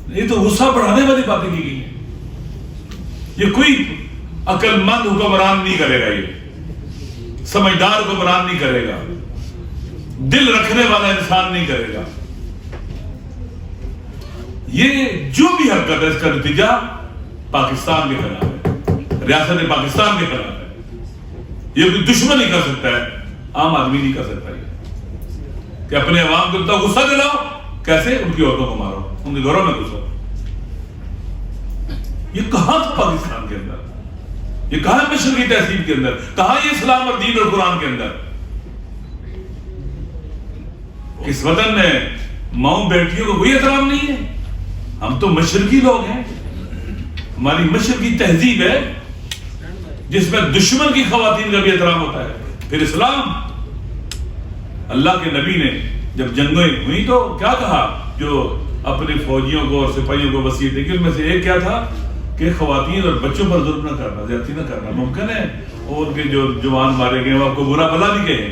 یہ تو غصہ بڑھانے والی باتیں کی گئی ہیں. یہ کوئی عقل مند حکمران نہیں کرے گا, یہ سمجھدار حکمران نہیں کرے گا, دل رکھنے والا انسان نہیں کرے گا. یہ جو بھی حرکت ہے اس کا نتیجہ پاکستان کے خلاف ہے, ریاست پاکستان کے خلاف ہے. یہ کوئی دشمن نہیں کر سکتا ہے, عام آدمی نہیں کر سکتا یہ کہ اپنے عوام کو اتنا غصہ دلاؤ. کیسے؟ ان کی عورتوں کو مارو, ان کے گھروں میں گھسو. یہ کہاں تھا پاکستان کے اندر؟ یہ کہاں مشرقی تہذیب کے اندر؟ کہاں یہ اسلام اور دین اور قرآن کے اندر؟ اس وطن میں ماؤں بیٹیوں کو کوئی احترام نہیں ہے. ہم تو مشرقی لوگ ہیں, ہماری مشرقی تہذیب ہے جس میں دشمن کی خواتین کا بھی احترام ہوتا ہے. پھر اسلام, اللہ کے نبی نے جب جنگیں ہوئی تو کیا کہا؟ جو اپنے فوجیوں کو اور سپاہیوں کو وصیت دی, ان میں سے ایک کیا تھا کہ خواتین اور بچوں پر ظلم نہ کرنا, زیادتی نہ کرنا. ممکن ہے اور ان کے جو جوان مارے گئے وہ آپ کو برا بھلا بھی کہے,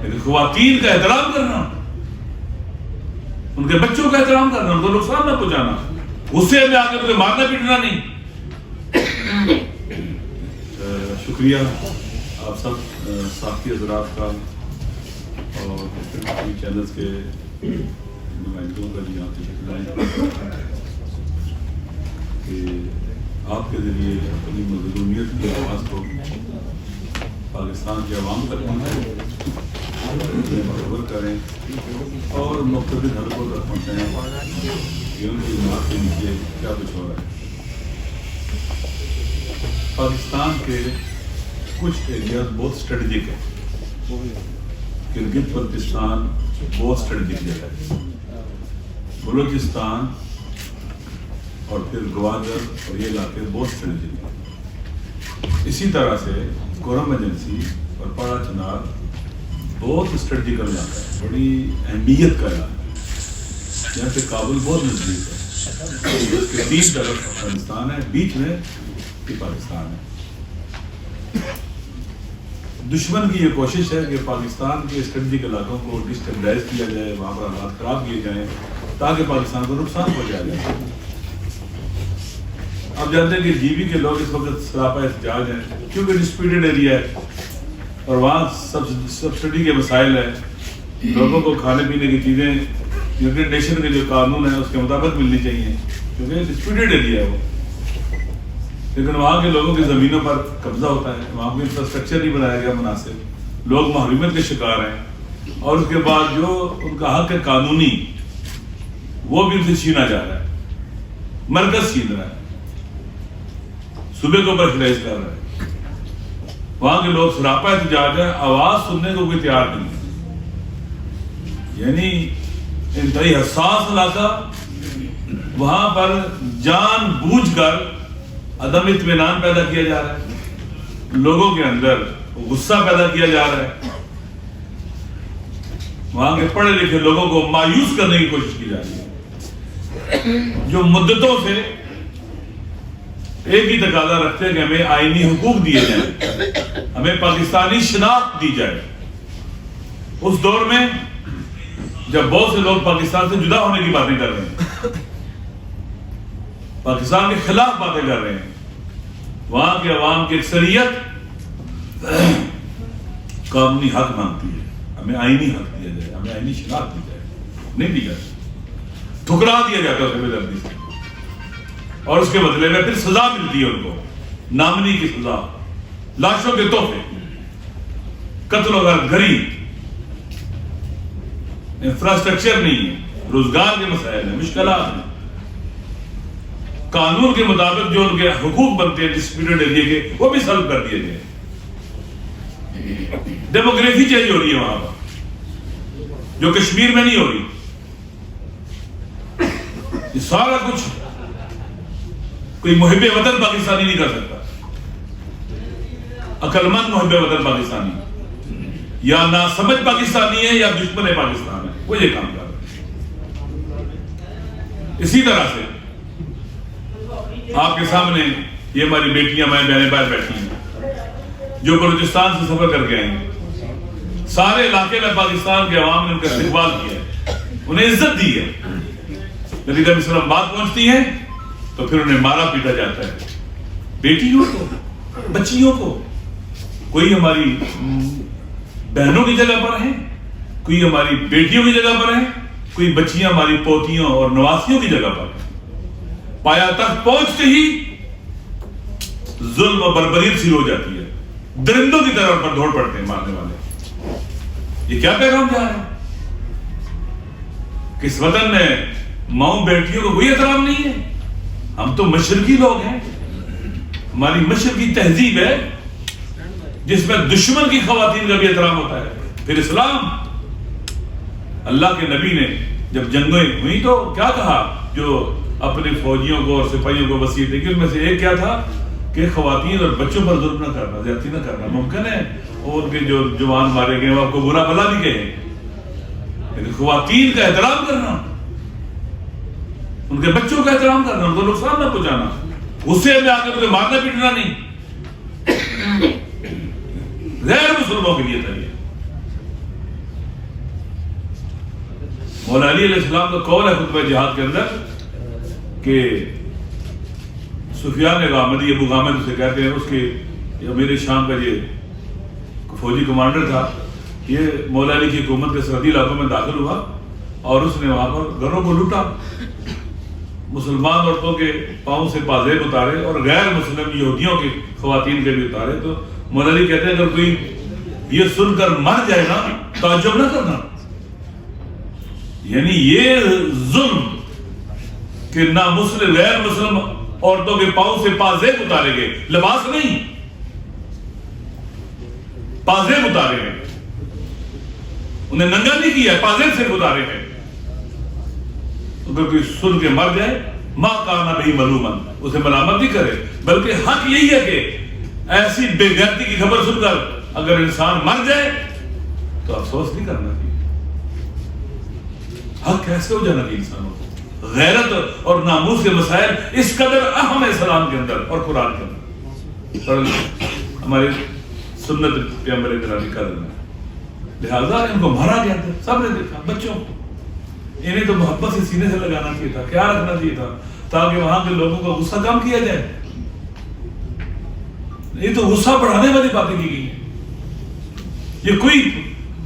لیکن خواتین کا احترام کرنا, ان کے بچوں کا احترام کرنا, ان کو نقصان نہ پہنچانا, غصے میں آ کے ان کو مارنا پیٹنا نہیں. شکریہ آپ سب ساتھی حضرات کا اور چینلز کے نمائندوں کا بھی آپ تشکر کہ آپ کے ذریعے اپنی مظلومیت کی آواز کو پاکستان کے عوام تک پہنچائیں, مقبول کریں اور مختلف حلقوں تک پہنچائیں کہ ان کی ناک کے نیچے کیا کچھ ہو رہا ہے. پاکستان کے کچھ ایریاز بہت اسٹریٹجک ہیں. گلگت بلتستان بہت اسٹریٹجک جگہ ہے, بلوچستان اور پھر گوادر اور یہ علاقے بہت اسٹریٹجک ہیں. اسی طرح سے کورم ایجنسی اور پاڑا چنار بہت اسٹریٹجیکل علاقہ ہے, بڑی اہمیت کا علاقہ ہے. یہاں سے کابل بہت نزدیک ہے, اس کے تین طرف افغانستان ہے, بیچ میں پاکستان ہے. دشمن کی یہ کوشش ہے کہ پاکستان کے اسٹریٹجک علاقوں کو ڈسٹیبلائز کیا جائے, وہاں پر حالات خراب کیے جائیں تاکہ پاکستان کو نقصان پہنچایا جائے. آپ جانتے ہیں کہ جی بی کے لوگ اس وقت سراپا احتجاج ہیں کیونکہ ڈسپیوٹڈ ایریا ہے اور وہاں سبسڈی کے مسائل ہیں. لوگوں کو کھانے پینے کی چیزیں یونائیٹڈ نیشن کے جو قانون ہے اس کے مطابق ملنی چاہیے کیونکہ ڈسپیوٹڈ ایریا ہے وہ, لیکن وہاں کے لوگوں کی زمینوں پر قبضہ ہوتا ہے, وہاں پہ انفراسٹرکچر نہیں بنایا گیا مناسب, لوگ محرومیت کے شکار ہیں اور اس کے بعد جو ان کا حق ہے قانونی وہ بھی ان سے چھینا جا رہا ہے. مرکز چھین رہا ہے, صوبے کے اوپر خلاف کر رہا ہے. وہاں کے لوگ سراپا احتجاج ہے, آواز سننے کو کوئی تیار نہیں ہے. یعنی انتہائی حساس علاقہ, وہاں پر جان بوجھ کر عدم اطمینان پیدا کیا جا رہا ہے, لوگوں کے اندر غصہ پیدا کیا جا رہا ہے, وہاں کے پڑھے لکھے لوگوں کو مایوس کرنے کی کوشش کی جا رہی ہے, جو مدتوں سے ایک ہی تقاضا رکھتے ہیں کہ ہمیں آئینی حقوق دیے جائیں, ہمیں پاکستانی شناخت دی جائے. اس دور میں جب بہت سے لوگ پاکستان سے جدا ہونے کی باتیں کر رہے ہیں, پاکستان کے خلاف باتیں کر رہے ہیں, وہاں کے عوام کی اکثریت قانونی حق مانگتی ہے, ہمیں آئینی حق دیا جائے, ہمیں آئینی شناخت دی جائے. نہیں دی جاتی, ٹھکرا دیا جاتا ہے اسے بے دردی سے, اور اس کے بدلے میں پھر سزا ملتی ہے ان کو, نامنی کی سزا, لاشوں کے تحفے, قتل و غارت گری. انفراسٹرکچر نہیں ہے, روزگار کے مسائل ہیں, مشکلات ہیں. قانون کے مطابق جو ان کے حقوق بنتے ہیں ڈسپیوٹڈ ایریا کے وہ بھی سلب کر دیے گئے. ڈیموگرافی چینج ہو رہی ہے وہاں پر جو کشمیر میں نہیں ہو رہی. یہ سارا کچھ کوئی محب وطن پاکستانی نہیں کر سکتا. عقل مند محب وطن پاکستانی یا ناسمجھ پاکستانی ہے یا دشمن پاکستان ہے, وہ یہ کام کر رہے ہیں. اسی طرح سے آپ کے سامنے یہ ہماری بیٹیاں مائیں بہنیں باہر بیٹھی ہیں جو بلوچستان سے سفر کر کے آئی ہیں. سارے علاقے میں پاکستان کے عوام نے ان کا استقبال کیا ہے, انہیں عزت دی ہے. نبی علیہ السلام بات پہنچتی ہے تو پھر انہیں مارا پیٹا جاتا ہے. بیٹیوں کو، بچیوں کو، کوئی ہماری بہنوں کی جگہ پر ہیں، کوئی ہماری بیٹیوں کی جگہ پر ہیں، کوئی بچیاں ہماری پوتیوں اور نواسیوں کی جگہ پر ہیں. پایا تک پہنچتے ہی ظلم و بربریت شروع ہو جاتی ہے. درندوں کی طرح پر دوڑ پڑتے ہیں مارنے والے. یہ کیا پیغام جا رہا ہے؟ کس وطن میں ماؤں بیٹیوں کو کوئی احترام نہیں ہے. ہم تو مشرقی لوگ ہیں، ہماری مشرقی تہذیب ہے جس میں دشمن کی خواتین کا بھی احترام ہوتا ہے. پھر اسلام، اللہ کے نبی نے جب جنگیں ہوئی تو کیا کہا؟ جو اپنے فوجیوں کو اور سپاہیوں کو وصیت دی، ان میں سے ایک کیا تھا کہ خواتین اور بچوں پر ظلم نہ کرنا، زیادتی نہ کرنا. ممکن ہے اور ان کے جو جوان مارے گئے وہ آپ کو برا بھلا بھی کہیں، لیکن خواتین کا احترام کرنا، ان کے بچوں کا احترام کرنا، ان کو نقصان نہ پہنچانا، غصے میں آ کر ان کو مارنا پیٹنا نہیں، غیر مسلموں کے لیے تھا. یہ مولا علی علیہ السلام کا قول ہے خطبہ جہاد کے اندر کہ سفیان غامدی، ابو غامد اسے کہتے ہیں، اس کے امیر شام کا یہ فوجی کمانڈر تھا. یہ مولا علی کی حکومت کے سرحدی علاقوں میں داخل ہوا اور اس نے وہاں پر گھروں کو لوٹا، مسلمان عورتوں کے پاؤں سے پازیب اتارے اور غیر مسلم یہودیوں کی خواتین کے بھی اتارے. تو مولا علی کہتے ہیں اگر کوئی یہ سن کر مر جائے نا تعجب نہ کرنا. یعنی یہ ظلم کہ نہ مسلم غیر مسلم عورتوں کے پاؤں سے پازیب اتارے گئے، لباس نہیں، پازیب اتارے گئے، انہیں ننگا نہیں کیا، پازیب صرف اتارے گئے. اگر کوئی سن کے مر جائے ما کانا بہی ملومن، اسے ملامت نہیں کرے، بلکہ حق یہی ہے کہ ایسی بے غیرتی کی خبر سن کر اگر انسان مر جائے تو افسوس نہیں کرنا چاہیے. حق کیسے ہو جانا چاہیے انسانوں کو. غیرت اور ناموس کے مسائل اس قدر اہم ہے اسلام کے اندر اور قرآن کے اندر، اور ہماری سنت پیغمبر گرامی کا ہے. لہذا ان کو مارا گیا تھا، سب نے دیکھا. بچوں کو انہیں تو محبت سے سینے سے لگانا چاہیے تھا، کیا رکھنا چاہیے تھا تاکہ وہاں کے لوگوں کا غصہ کم کیا جائے. یہ تو غصہ بڑھانے والی باتیں کی گئی ہیں. یہ کوئی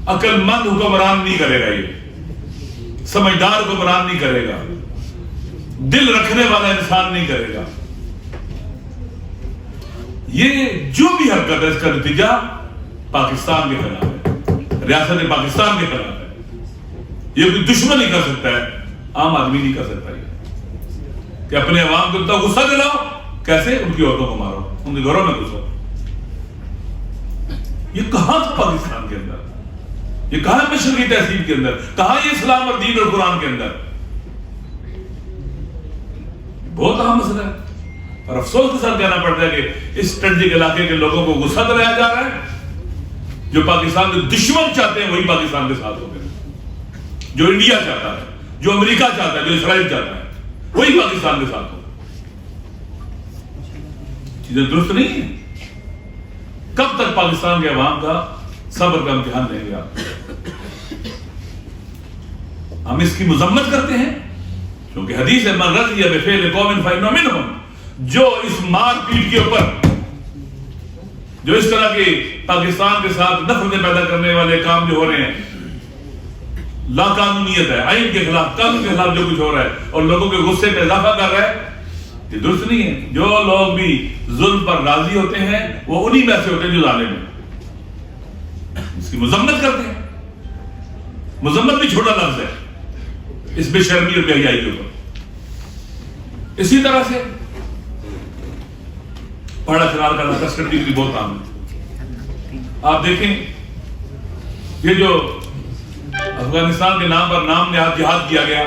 عقل مند حکمران نہیں کرے گا، یہ سمجھدار حکمران نہیں کرے گا، دل رکھنے والا انسان نہیں کرے گا. یہ جو بھی حرکت ہے اس کا نتیجہ پاکستان کے خلاف ہے، ریاست پاکستان کے خلاف ہے. یہ کوئی دشمن نہیں کر سکتا ہے، عام آدمی نہیں کر سکتا. یہ کہ اپنے عوام کو اتنا غصہ دلاؤ، کیسے؟ ان کی عورتوں کو مارو، ان کے گھروں میں گھسو. یہ کہاں تھا پاکستان کے اندر؟ یہ کہاں ہے مشرقی تہذیب کے اندر؟ کہاں یہ اسلام اور دین اور قرآن کے اندر؟ بہت اہم مسئلہ ہے. اور افسوس کے ساتھ کہنا پڑتا ہے کہ اس اسٹریٹجک علاقے کے لوگوں کو غصہ دلایا جا رہا ہے. جو پاکستان کے دشمن چاہتے ہیں وہی پاکستان کے ساتھ ہوتے ہیں. جو انڈیا چاہتا ہے، جو امریکہ چاہتا ہے، جو اسرائیل چاہتا ہے، وہی پاکستان کے ساتھ ہو. چیزیں درست نہیں ہیں. کب تک پاکستان کے عوام کا صبر کا امتحان لیں گے آپ؟ ہم اس کی مذمت کرتے ہیں کیونکہ حدیث ہے من رضی بفعل قوم فإنه منهم. جو اس مار پیٹ کے اوپر، جو اس طرح کے پاکستان کے ساتھ نفرتیں پیدا کرنے والے کام جو ہو رہے ہیں، لا قانونیت ہے، آئین کے خلاف، قانون کے خلاف جو کچھ ہو رہا ہے اور لوگوں کے غصے میں اضافہ کر رہا ہے، یہ درست نہیں ہے. جو لوگ بھی ظلم پر راضی ہوتے ہیں وہ انہی میں سے ہوتے ہیں جو ظالم ہیں. اس کی مذمت کرتے ہیں. مذمت بھی چھوٹا لفظ ہے اس بے شرمی اور بے حیائی کے اوپر. اسی طرح سے پڑھا چرار کا لشکر کی بہت عام ہے. آپ دیکھیں یہ جو افغانستان کے نام پر نام نہاد جہاد کیا گیا،